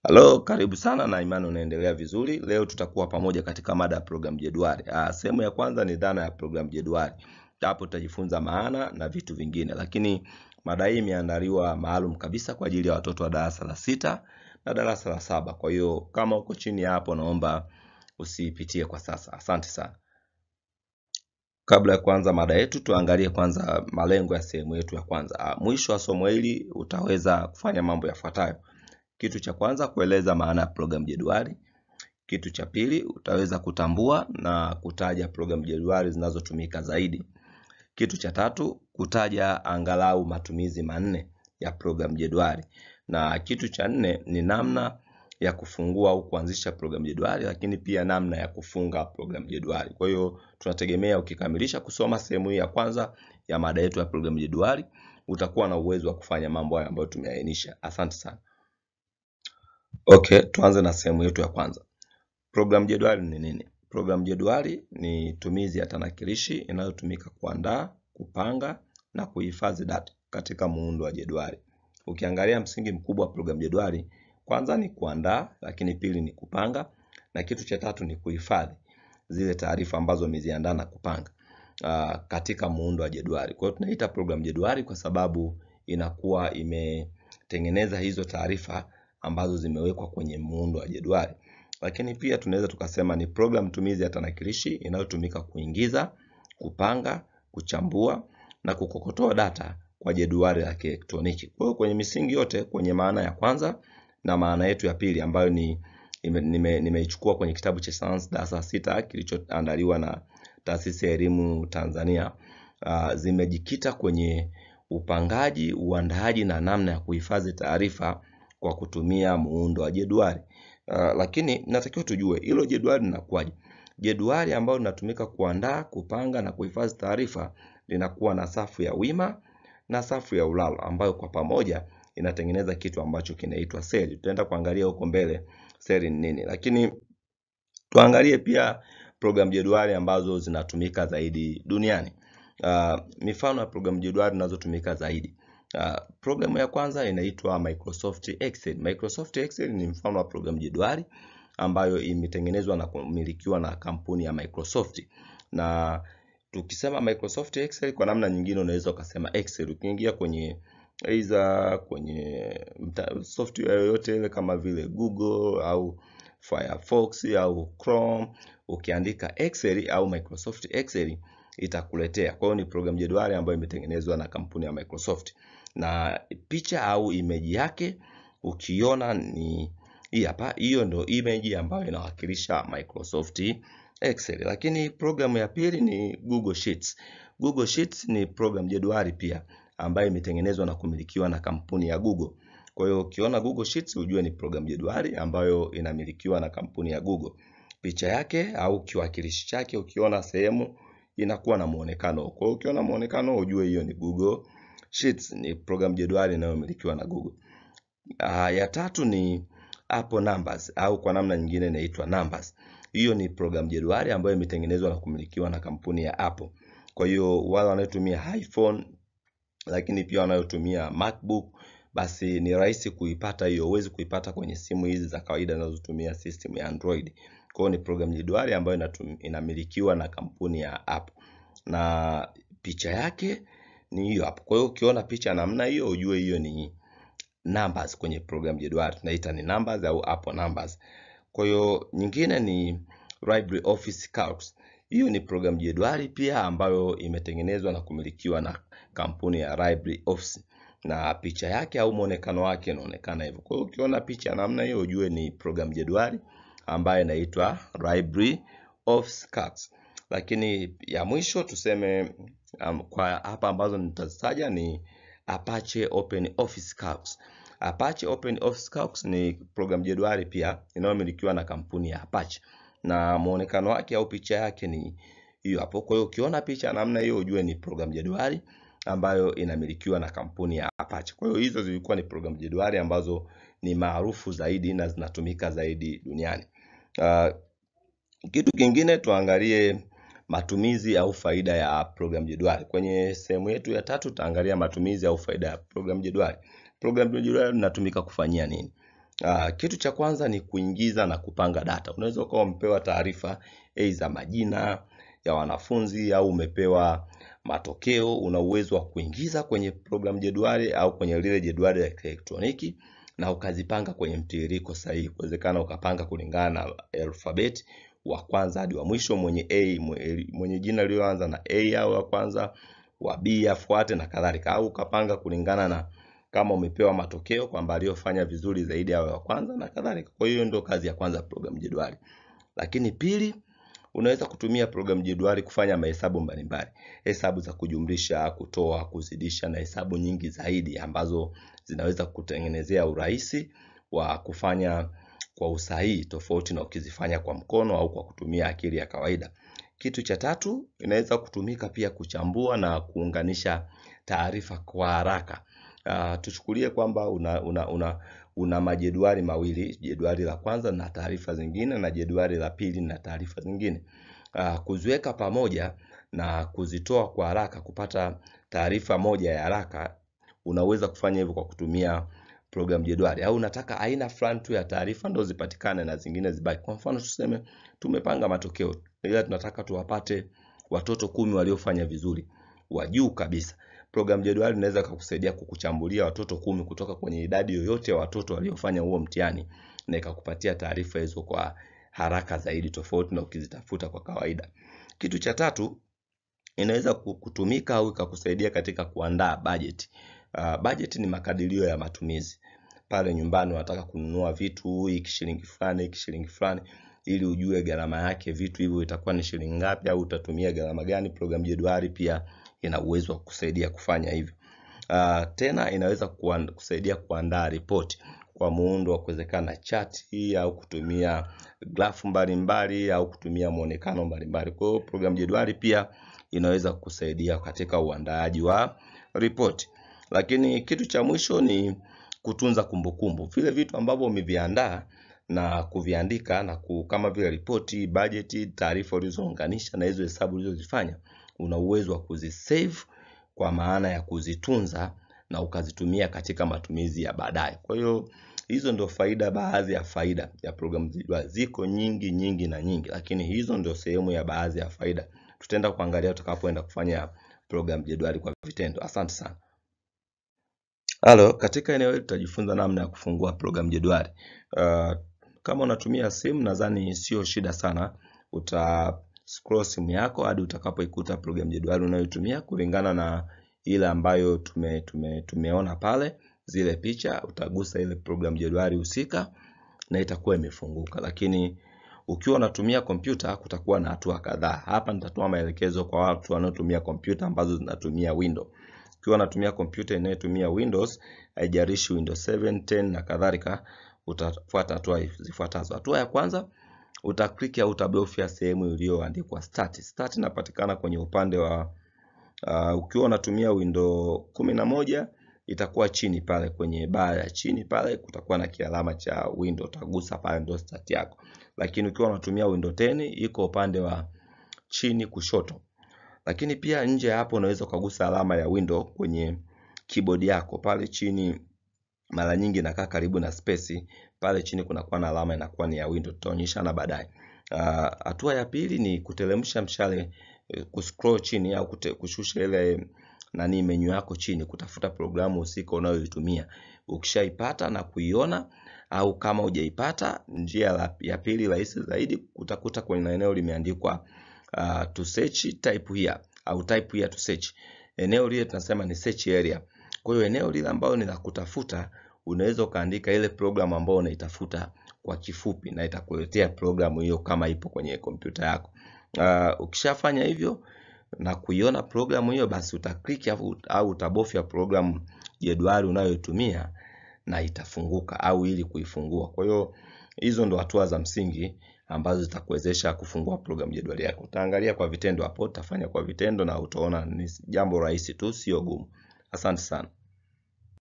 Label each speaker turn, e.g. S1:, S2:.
S1: Halo, karibu sana na imani unaendelea vizuri. Leo tutakuwa pamoja katika mada ya program jedwali. Sehemu ya kwanza ni dhana ya program jedwali. Hapo tutajifunza maana na vitu vingine. Lakini mada hii imeandaliwa maalum kabisa kwa ajili ya watoto wa darasa la 6 na darasa la 7. Kwa hiyo kama uko chini hapo naomba usipitie kwa sasa. Asante sana. Kabla ya kuanza mada yetu, tuangalie kwanza malengo ya sehemu yetu ya kwanza. Mwisho wa somo hili utaweza kufanya mambo yafuatayo. Kitu cha kwanza, kueleza maana ya program jedwali. Kitu cha pili, utaweza kutambua na kutaja program jedwali zinazotumika zaidi. Kitu cha tatu, kutaja angalau matumizi manne ya program jedwali. Na kitu cha nne ni namna ya kufungua au kuanzisha program jedwali, lakini pia namna ya kufunga program jedwali. Kwa hiyo tunategemea ukikamilisha kusoma sehemu hii ya kwanza ya mada yetu ya program jedwali, utakuwa na uwezo wa kufanya mambo haya ambayo tumeainisha. Asante sana. Okay, tuanze na sehemu yetu ya kwanza. Program jedwali ni nini? Program jedwali ni tumizi ya tanakilishi inayotumika kuandaa, kupanga na kuhifadhi data katika muundo wa jedwali. Ukiangalia msingi mkubwa wa program jedwali, kwanza ni kuandaa, lakini pili ni kupanga, na kitu cha tatu ni kuhifadhi zile taarifa ambazo umeziandaa na kupanga katika muundo wa jedwali. Kwa hiyo tunaita program jedwali kwa sababu inakuwa imetengeneza hizo taarifa ambazo zimewekwa kwenye muundo wa jedwali. Lakini pia tunaweza tukasema ni program tumizi ya tanakilishi inayotumika kuingiza, kupanga, kuchambua na kukokotoa data kwa jedwali la kielektroniki. Kwa hiyo kwenye misingi yote, kwenye maana ya kwanza na maana yetu ya pili ambayo nimeichukua kwenye kitabu cha sayansi darasa 6 kilichoandaliwa na Taasisi ya Elimu Tanzania, zimejikita kwenye upangaji, uandaaji na namna ya kuhifadhi taarifa kwa kutumia muundo wa jedwali. Lakini natakiwa tujue hilo jedwali linakuwaje. Jedwali ambalo linatumika kuandaa, kupanga na kuhifadhi taarifa linakuwa na safu ya wima na safu ya ulalo ambayo kwa pamoja inatengeneza kitu ambacho kinaitwa seli. Tutaenda kuangalia huko mbele seli ni nini. Lakini tuangalie pia program jedwali ambazo zinatumika zaidi duniani. Mifano ya program jedwali zinazotumika zaidi. Programu ya kwanza inaitwa Microsoft Excel. Microsoft Excel ni mfano wa program jedwali ambayo imetengenezwa na kumilikiwa na kampuni ya Microsoft. Na tukisema Microsoft Excel, kwa namna nyingine unaweza ukasema Excel. Ukiingia kwenye software yoyote ile kama vile Google au Firefox au Chrome, ukiandika Excel au Microsoft Excel itakuletea. Kwa hiyo ni program jedwali ambayo imetengenezwa na kampuni ya Microsoft. Na picha au image yake ukiona ni hii hapa. Hiyo ndio image ambayo inawakilisha Microsoft Excel. Lakini programu ya pili ni Google Sheets. Google Sheets ni program jedwali pia ambayo imetengenezwa na kumilikiwa na kampuni ya Google. Kwa hiyo ukiona Google Sheets ujue ni program jedwali ambayo inamilikiwa na kampuni ya Google. Picha yake au kiwakilishi chake ukiona sehemu inakuwa na muonekano. Kwa hiyo ukiona muonekano ujue hiyo ni Google Sheets, ni program jedwali inayomilikiwa na Google. Ya tatu ni Apple Numbers au kwa namna nyingine inaitwa Numbers. Hiyo ni program jedwali ambayo imetengenezwa na kumilikiwa na kampuni ya Apple. Kwa hiyo wale wanaotumia iPhone lakini pia wanaotumia MacBook, basi ni rahisi kuipata hiyo. Huwezi kuipata kwenye simu hizi za kawaida zinazotumia system ya Android. Kwa hiyo ni program jedwali ambayo inamilikiwa na kampuni ya Apple. Na picha yake ni hiyo hapo. Kwa hiyo ukiona picha namna hiyo ujue hiyo ni Numbers kwenye program jedwali. Tunaita ni Numbers au Apple Numbers. Kwa hiyo nyingine ni LibreOffice Calc. Hiyo ni program jedwali pia ambayo imetengenezwa na kumilikiwa na kampuni ya LibreOffice. Na picha yake au muonekano wake unaonekana hivyo. Kwa hiyo ukiona picha namna hiyo ujue ni program jedwali ambayo inaitwa LibreOffice Calc. Lakini ya mwisho tuseme kwa hapa ambazo nitazitaja ni Apache OpenOffice Calc. Apache OpenOffice Calc ni program jedwali pia inayomilikiwa na kampuni ya Apache. Na muonekano wake au picha yake ni hiyo hapo. Kwa hiyo ukiona picha namna hiyo ujue ni program jedwali ambayo inamilikiwa na kampuni ya Apache. Kwa hiyo hizo zilikuwa ni program jedwali ambazo ni maarufu zaidi na zinatumika zaidi duniani. Kitu kingine tuangalie matumizi au faida ya program jedwali. Kwenye sehemu yetu ya 3 tutaangalia matumizi au faida ya program jedwali. Program jedwali linatumika kufanyia nini? Kitu cha kwanza ni kuingiza na kupanga data. Unaweza ukawa umepewa taarifa za majina ya wanafunzi au umepewa matokeo. Una uwezo wa kuingiza kwenye program jedwali au kwenye lile jedwali la elektroniki na ukazipanga kwenye mtiririko sahihi. Inawezekana ukapanga kulingana na alfabeti wa kwanza hadi wa mwisho, mwenye jina lililoanza na A au wa kwanza, wa B afuate na kadhalika, au ukapanga kulingana na kama umepewa matokeo kwamba aliyofanya vizuri zaidi awe wa kwanza na kadhalika. Kwa hiyo ndio kazi ya kwanza program jedwali. Lakini pili, unaweza kutumia program jedwali kufanya mahesabu mbalimbali. Hesabu za kujumlisha, kutoa, kuzidisha na hesabu nyingi zaidi ambazo zinaweza kutengenezea urahisi wa kufanya kwa usahihi tofauti na ukizifanya kwa mkono au kwa kutumia akili ya kawaida. Kitu cha tatu, inaweza kutumika pia kuchambua na kuunganisha taarifa kwa haraka. Tuchukulie kwamba una majedwali mawili, jedwali la kwanza na taarifa zingine na jedwali la pili na taarifa zingine. Kuziweka pamoja na kuzitoa kwa haraka kupata taarifa moja ya haraka, unaweza kufanya hivyo kwa kutumia program jedwali. Au unataka aina fulani tu ya taarifa ndo zipatikane na zingine zibaki. Kwa mfano tuseme tumepanga matokeo, ila tunataka tuwapate watoto 10 waliofanya vizuri wa juu kabisa. Program jedwali inaweza kukusaidia kukuchambulia watoto 10 kutoka kwenye idadi yoyote ya watoto waliofanya huo mtihani na ikakupatia taarifa hizo kwa haraka zaidi tofauti na ukizitafuta kwa kawaida. Kitu cha tatu, inaweza kutumika au ikakusaidia katika kuandaa budget. Budget ni makadirio ya matumizi. Pale nyumbani unataka kununua vitu hiki shilingi fulani, ili ujue gharama yake vitu hivyo itakuwa ni shilingi ngapi au utatumia gharama gani. Program jedwali pia ina uwezo wa kusaidia kufanya hivyo. Tena inaweza kusaidia kuandaa ripoti kwa muundo wa kuwezekana chati au kutumia grafu mbalimbali au kutumia muonekano mbalimbali. Kwa hiyo program jedwali pia inaweza kusaidia katika uandaaji wa ripoti. Lakini kitu cha mwisho ni kutunza kumbukumbu. Vile vitu ambavyo umeviandaa na kuviandika na kama vile ripoti, bajeti, taarifa ulizounganisha na hizo hesabu ulizozifanya, una uwezo wa kuzisave kwa maana ya kuzitunza na ukazitumia katika matumizi ya baadaye. Kwa hiyo hizo ndio baadhi ya faida ya program jedwali. Ziko nyingi, lakini hizo ndio sehemu ya baadhi ya faida. Tutaenda kuangalia tutakapoenda kufanya program jedwali kwa vitendo. Asante sana. Katika eneo hili tutajifunza namna ya kufungua program jedwali. Kama unatumia simu nadhani sio shida sana. Scroll simu yako hadi utakapoikuta program jedwali unayotumia kulingana na ile ambayo tumeona pale zile picha. Utagusa ile program jedwali husika na itakuwa imefunguka. Lakini ukiwa unatumia kompyuta kutakuwa na hatua kadhaa. Hapa nitatoa maelekezo kwa watu wanaotumia kompyuta ambazo zinatumia Windows. Ukiwa unatumia kompyuta inayotumia Windows, haijalishi Windows 7, 10 na kadhalika, utafuata hatua zifuatazo. Hatua ya kwanza, utaklik au utabofya sehemu iliyoandikwa Start. Start inapatikana kwenye upande wa ukiwa unatumia Windows 11 itakuwa chini pale kwenye bar ya chini pale kutakuwa na kialama cha Windows, utagusa pale ndio start yako. Lakini ukiwa unatumia Windows 10 iko upande wa chini kushoto. Lakini pia nje hapo unaweza kugusa alama ya Windows kwenye keyboard yako. Pale chini mara nyingi inakaa karibu na space. Pale chini kunakuwa na alama inakuwa ni ya Windows. Tutaonyeshana baadaye. Hatua ya pili ni kuteremsha mshale, kuscroll chini au kushusha ile menu yako chini kutafuta programu husika unayoitumia. Ukishaipata na kuiona au kama hujaipata, njia ya pili rahisi zaidi utakuta kwenye eneo limeandikwa to search, type here au type here to search. Eneo lile tunasema ni search area. Kwa hiyo eneo lile ambalo ni la kutafuta, unaweza kaandika ile program ambayo unaitafuta kwa kifupi na itakuletea programu hiyo kama ipo kwenye kompyuta yako. Ukishafanya hivyo na kuiona programu hiyo, basi utaklik au utabofya program jedwali unayotumia na itafunguka au ili kuifungua. Kwa hiyo hizo ndo hatua za msingi ambazo zitakuwezesha kufungua program jedwali yako. Utaangalia kwa vitendo hapo, utafanya kwa vitendo na utaona ni jambo rahisi tu, sio gumu. Asante sana.